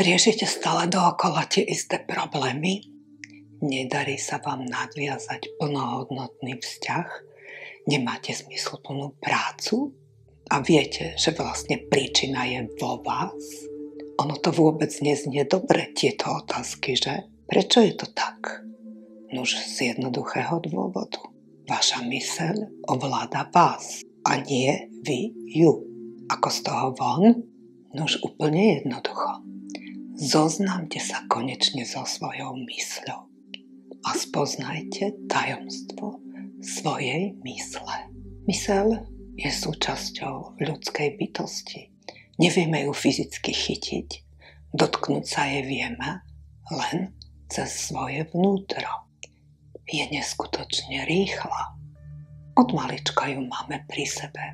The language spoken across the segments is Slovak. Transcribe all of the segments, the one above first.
Riešite stále dookola tie isté problémy? Nedarí sa vám nadviazať plnohodnotný vzťah? Nemáte zmysluplnú prácu? A viete, že vlastne príčina je vo vás? Ono to vôbec neznie dobre, tieto otázky, že? Prečo je to tak? Nuž z jednoduchého dôvodu. Vaša myseľ ovláda vás a nie vy ju. Ako z toho von? Nuž úplne jednoducho. Zoznámte sa konečne so svojou mysľou a spoznajte tajomstvo svojej mysle. Myseľ je súčasťou ľudskej bytosti. Nevieme ju fyzicky chytiť, dotknúť sa jej vieme len cez svoje vnútro. Je neskutočne rýchla. Od malička ju máme pri sebe,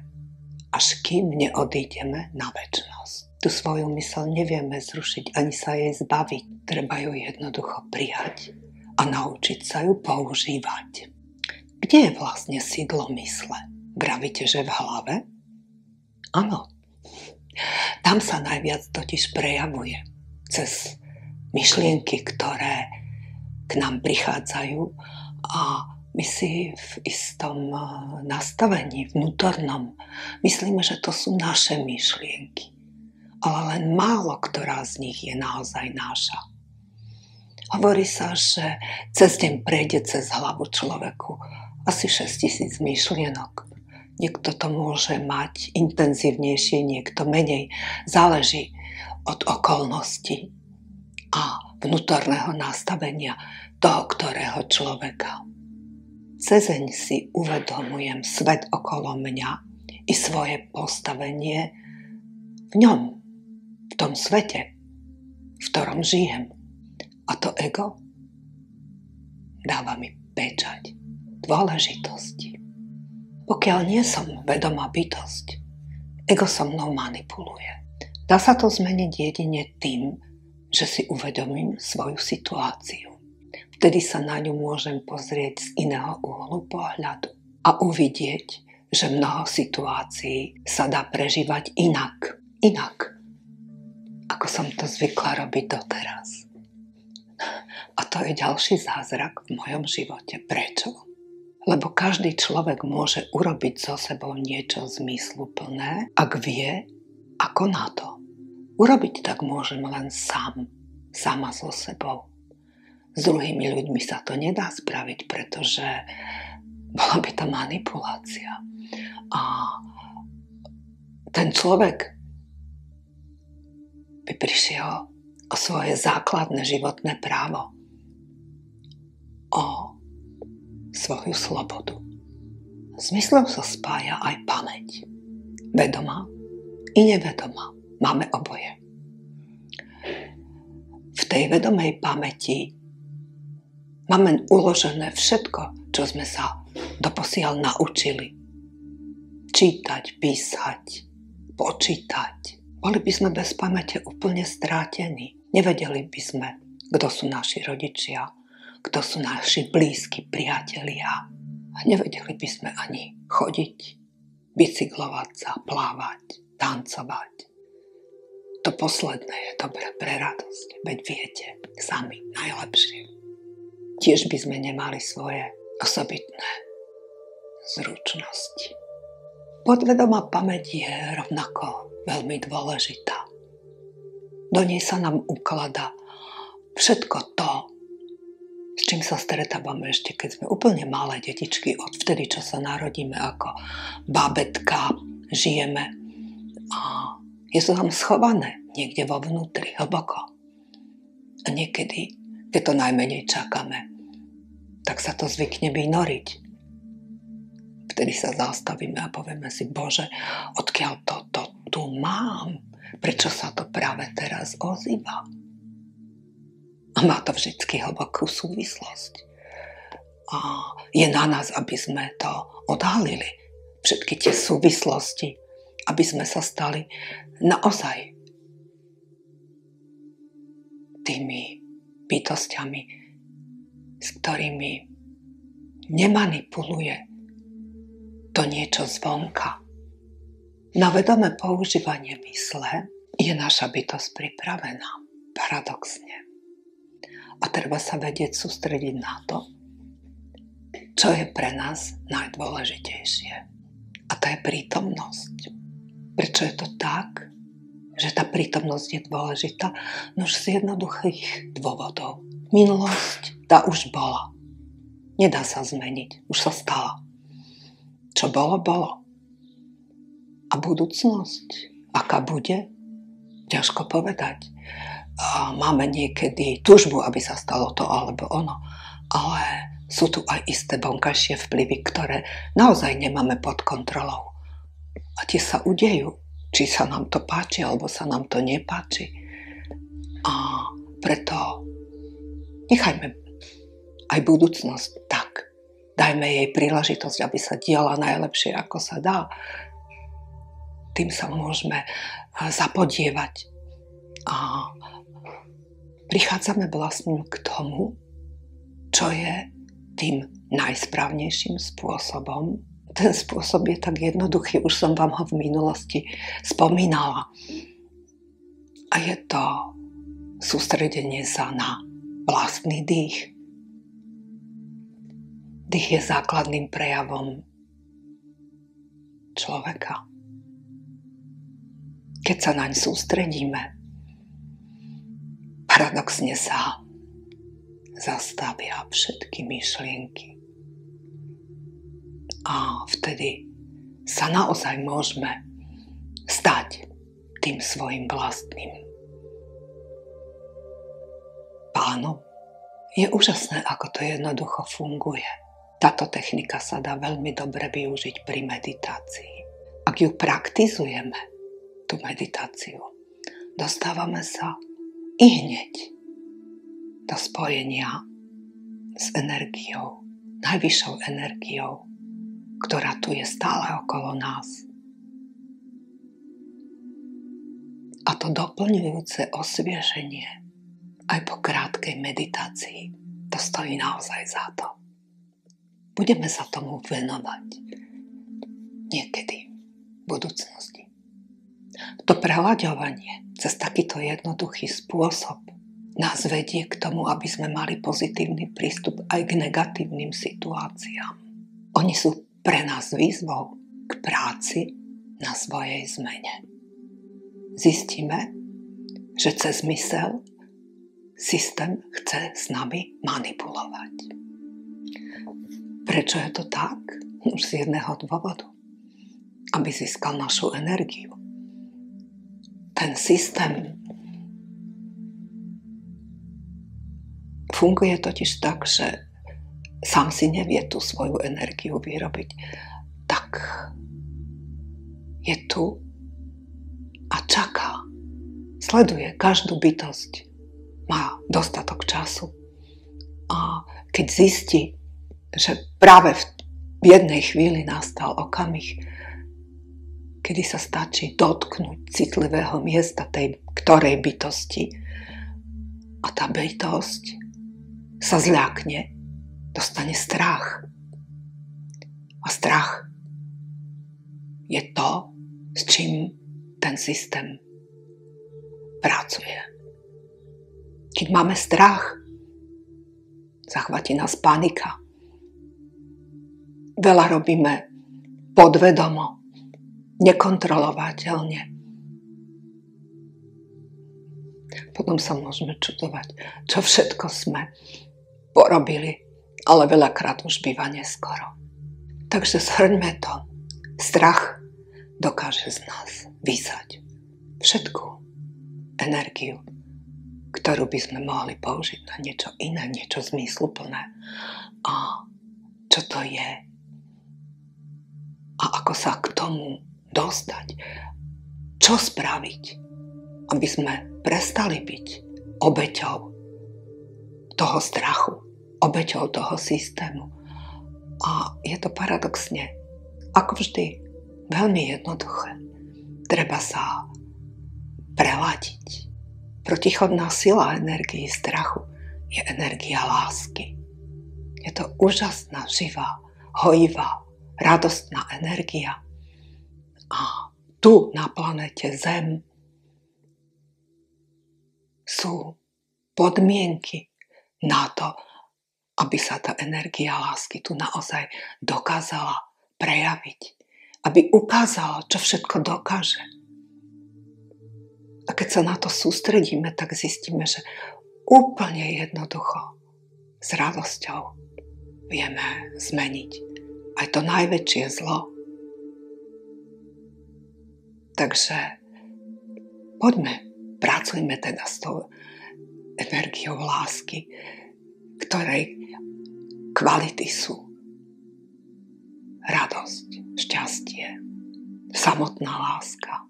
až kým neodídeme na večnosť. Tu svoju myseľ nevieme zrušiť ani sa jej zbaviť. Treba ju jednoducho prijať a naučiť sa ju používať. Kde je vlastne sídlo mysle? Vravíte, že v hlave? Áno. Tam sa najviac totiž prejavuje cez myšlienky, ktoré k nám prichádzajú a my si v istom nastavení vnútornom myslíme, že to sú naše myšlienky. Ale len málo ktorá z nich je naozaj náša. Hovorí sa, že cez deň prejde cez hlavu človeku asi 6000 myšlienok. Niekto to môže mať intenzívnejšie, niekto menej. Záleží od okolností a vnútorného nastavenia toho, ktorého človeka. Cezeň si uvedomujem svet okolo mňa i svoje postavenie v ňom, v tom svete, v ktorom žijem. A to ego dáva mi pečať dôležitosti. Pokiaľ nie som vedomá bytosť, ego so mnou manipuluje. Dá sa to zmeniť jedine tým, že si uvedomím svoju situáciu. Vtedy sa na ňu môžem pozrieť z iného uhlu pohľadu a uvidieť, že mnoho situácií sa dá prežívať inak, ako som to zvykla robiť doteraz. A to je ďalší zázrak v mojom živote. Prečo? Lebo každý človek môže urobiť so sebou niečo zmysluplné, ak vie, ako na to. Urobiť tak môžem len sama so sebou. S druhými ľuďmi sa to nedá spraviť, pretože bola by to manipulácia. A ten človek by prišiel o svoje základné životné právo, o svoju slobodu. S mysľou sa spája aj pamäť. Vedomá i nevedomá. Máme oboje. V tej vedomej pamäti máme uložené všetko, čo sme sa doposiaľ naučili. Čítať, písať, počítať. Boli by sme bez pamäte úplne strátení. Nevedeli by sme, kto sú naši rodičia, kto sú naši blízki priatelia. A nevedeli by sme ani chodiť, bicyklovať sa, plávať, tancovať. To posledné je dobré pre radosť, veď viete, sami najlepšie. Tiež by sme nemali svoje osobitné zručnosti. Podvedomá pamäť je rovnako veľmi dôležitá. Do nej sa nám ukladá všetko to, s čím sa stretávame ešte, keď sme úplne malé detičky, odvtedy, čo sa narodíme ako bábätka, žijeme. A je to tam schované niekde vo vnútri, hlboko. A niekedy, keď to najmenej čakáme, tak sa to zvykne vynoriť. Vtedy sa zastavíme a povieme si, Bože, odkiaľ toto tu mám? Prečo sa to práve teraz ozýva? A má to vždycky hlbokú súvislosť. A je na nás, aby sme to odhalili. Všetky tie súvislosti, aby sme sa stali naozaj tými bytostiami, s ktorými nemanipuluje to niečo zvonka. Na vedomé používanie mysle je naša bytosť pripravená. Paradoxne. A treba sa vedieť sústrediť na to, čo je pre nás najdôležitejšie. A to je prítomnosť. Prečo je to tak, že tá prítomnosť je dôležitá? No už z jednoduchých dôvodov. Minulosť, tá už bola. Nedá sa zmeniť, už sa stala. Čo bolo, bolo. A budúcnosť, aká bude, ťažko povedať. Máme niekedy túžbu, aby sa stalo to alebo ono, ale sú tu aj isté vonkajšie vplyvy, ktoré naozaj nemáme pod kontrolou. A tie sa udejú, či sa nám to páči, alebo sa nám to nepáči. A preto nechajme aj budúcnosť tak. Dajme jej príležitosť, aby sa diala najlepšie, ako sa dá. Tým sa môžeme zapodievať. A prichádzame vlastne k tomu, čo je tým najsprávnejším spôsobom. Ten spôsob je tak jednoduchý, už som vám ho v minulosti spomínala. A je to sústredenie sa na vlastný dých. Dých je základným prejavom človeka. Keď sa naň sústredíme, paradoxne sa zastavia všetky myšlienky. A vtedy sa naozaj môžeme stať tým svojim vlastným pánom. Je úžasné, ako to jednoducho funguje. Táto technika sa dá veľmi dobre využiť pri meditácii. Ak ju praktizujeme, tú meditáciu, dostávame sa i hneď do spojenia s energiou, najvyššou energiou, ktorá tu je stále okolo nás. A to doplňujúce osvieženie aj po krátkej meditácii, to stojí naozaj za to. Budeme sa tomu venovať niekedy v budúcnosti. To prelaďovanie cez takýto jednoduchý spôsob nás vedie k tomu, aby sme mali pozitívny prístup aj k negatívnym situáciám. Oni sú pre nás výzvou k práci na svojej zmene. Zistíme, že cez mysel systém chce s nami manipulovať. Prečo je to tak? Už z jedného dôvodu. Aby získal našu energiu. Ten systém funguje totiž tak, že sám si nevie tú svoju energiu vyrobiť. Tak je tu a čaká. Sleduje každú bytosť. Má dostatok času. A keď zistí, že práve v jednej chvíli nastal okamih, kedy sa stačí dotknúť citlivého miesta tej ktorej bytosti a tá bytosť sa zľakne, dostane strach. A strach je to, s čím ten systém pracuje. Keď máme strach, zachvatí nás panika. Veľa robíme podvedomo, nekontrolovateľne. Potom sa môžeme čudovať, čo všetko sme porobili, ale veľakrát už býva neskoro. Takže zhrňme to. Strach dokáže z nás vysať všetku energiu, ktorú by sme mohli použiť na niečo iné, niečo zmysluplné. A čo to je? A ako sa k tomu dostať? Čo spraviť, aby sme prestali byť obeťou toho strachu, obeťou toho systému? A je to paradoxne, ako vždy, veľmi jednoduché. Treba sa preladiť. Protichodná sila energii strachu je energia lásky. Je to úžasná, živá, hojivá, radostná energia. A tu na planete Zem sú podmienky na to, aby sa tá energia lásky tu naozaj dokázala prejaviť. Aby ukázala, čo všetko dokáže. A keď sa na to sústredíme, tak zistíme, že úplne jednoducho s radosťou vieme zmeniť aj to najväčšie zlo. Takže poďme, pracujme teda s tou energiou lásky, ktorej kvality sú radosť, šťastie, samotná láska,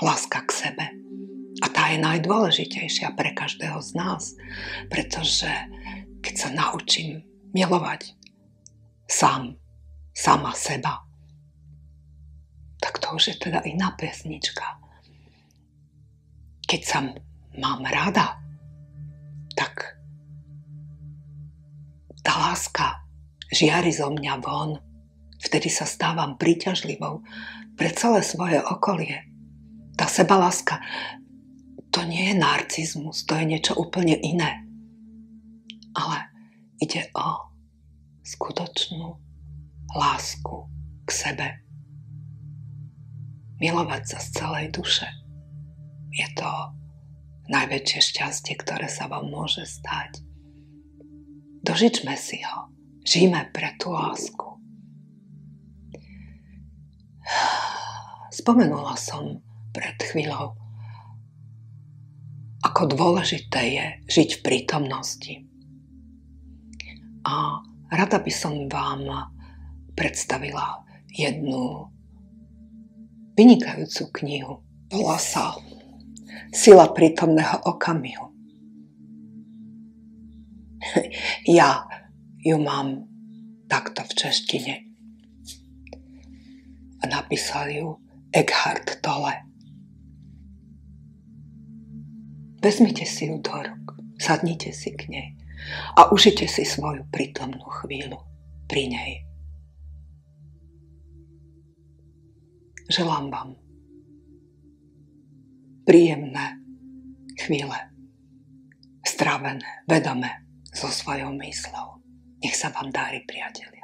láska k sebe. A tá je najdôležitejšia pre každého z nás, pretože keď sa naučím milovať sama seba, tak to už je teda iná pesnička. Keď sa mám rada, tak tá láska žiari zo mňa von. Vtedy sa stávam príťažlivou pre celé svoje okolie. Tá sebaláska, to nie je narcizmus, to je niečo úplne iné. Ale ide o skutočnú lásku k sebe. Milovať sa z celej duše. Je to najväčšie šťastie, ktoré sa vám môže stať. Dožičme si ho. Žijme pre tú lásku. Spomenula som pred chvíľou, ako dôležité je žiť v prítomnosti. A rada by som vám predstavila jednu vynikajúcu knihu. Volá sa Sila prítomného okamihu. Ja ju mám takto v češtine. A napísal ju Eckhart Tolle. Vezmite si ju do rúk, sadnite si k nej a užite si svoju prítomnú chvíľu pri nej. Želám vám príjemné chvíle, strávené, vedomé so svojou mysľou. Nech sa vám darí, priatelia.